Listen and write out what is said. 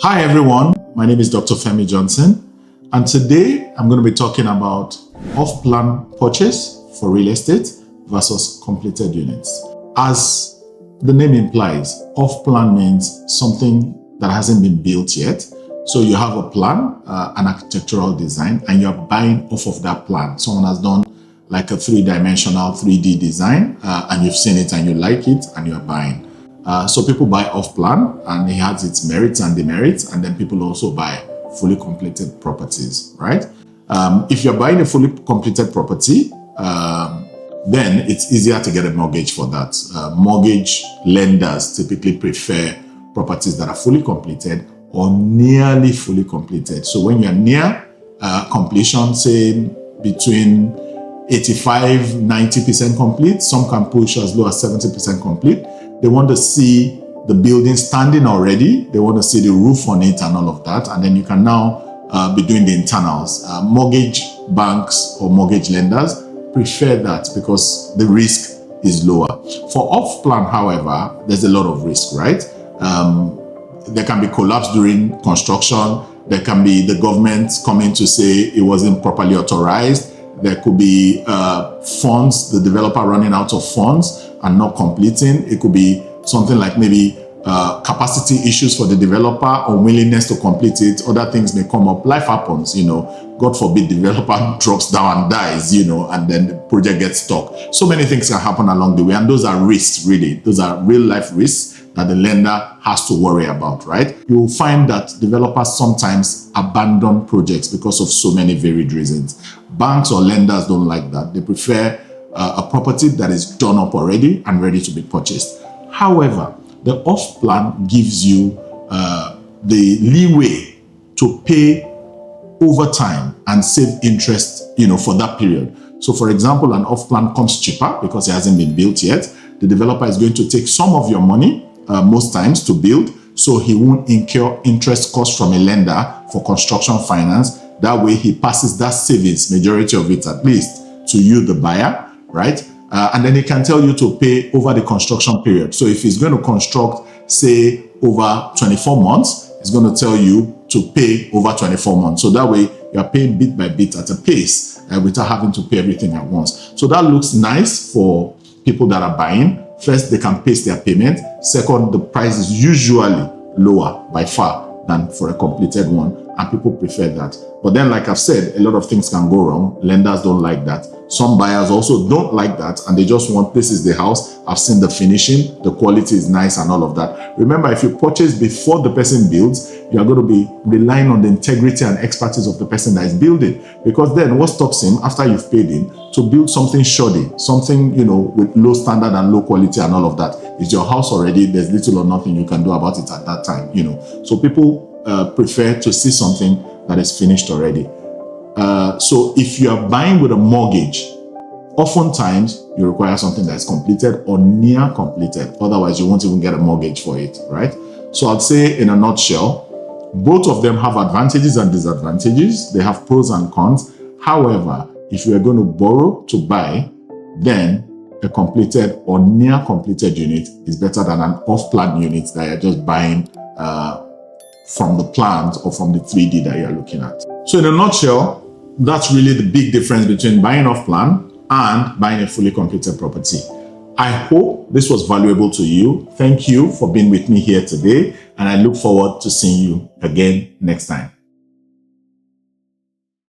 Hi everyone, my name is Dr. Femi Johnson, and today I'm going to be talking about off-plan purchase for real estate versus completed units. As the name implies, off-plan means something that hasn't been built yet. So you have a plan, an architectural design, and you're buying off of that plan. Someone has done like a three-dimensional 3D design, and you've seen it and you like it and you're buying. So people buy off-plan, and it has its merits and demerits, and then people also buy fully completed properties, right? If you're buying a fully completed property, then it's easier to get a mortgage for that. Mortgage lenders typically prefer properties that are fully completed or nearly fully completed. So when you're near completion, say between 85–90% complete, some can push as low as 70% complete. They want to see the building standing already. They want to see the roof on it and all of that. And then you can now be doing the internals. Mortgage banks or mortgage lenders prefer that because the risk is lower. For off-plan, however, there's a lot of risk, right? There can be collapse during construction. There can be the government coming to say it wasn't properly authorized. There could be funds, the developer running out of funds and not completing. It could be something like maybe capacity issues for the developer, unwillingness to complete it. Other things may come up. Life happens, God forbid the developer drops down and dies, and then the project gets stuck. So many things can happen along the way, and those are risks, really. Those are real life risks that the lender has to worry about, right? You will find that developers sometimes abandon projects because of so many varied reasons. Banks or lenders don't like that. They prefer a property that is done up already and ready to be purchased. However, the off-plan gives you the leeway to pay over time and save interest, for that period. So for example, an off-plan comes cheaper because it hasn't been built yet. The developer is going to take some of your money most times to build, so he won't incur interest costs from a lender for construction finance. That way he passes that savings, majority of it at least, to you, the buyer, right? And then he can tell you to pay over the construction period. So if he's going to construct, say, over 24 months, he's going to tell you to pay over 24 months. So that way you're paying bit by bit at a pace without having to pay everything at once. So that looks nice for people that are buying. First, they can pace their payment. Second, the price is usually lower by far than for a completed one, and people prefer that. But then, like I've said, a lot of things can go wrong. Lenders don't like that. Some buyers also don't like that, and they just want, this is the house, I've seen the finishing, the quality is nice and all of that. Remember, if you purchase before the person builds, you are going to be relying on the integrity and expertise of the person that is building. Because then what stops him, after you've paid him, to build something shoddy, something, with low standard and low quality and all of that? It's your house already, there's little or nothing you can do about it at that time, So people prefer to see something that is finished already. So if you are buying with a mortgage, oftentimes you require something that is completed or near completed. Otherwise, you won't even get a mortgage for it, right? So I'd say in a nutshell, both of them have advantages and disadvantages. They have pros and cons. However, if you are going to borrow to buy, then a completed or near completed unit is better than an off-plan unit that you're just buying from the plans or from the 3D that you're looking at. So in a nutshell, that's really the big difference between buying off-plan and buying a fully completed property. I hope this was valuable to you. Thank you for being with me here today, and I look forward to seeing you again next time.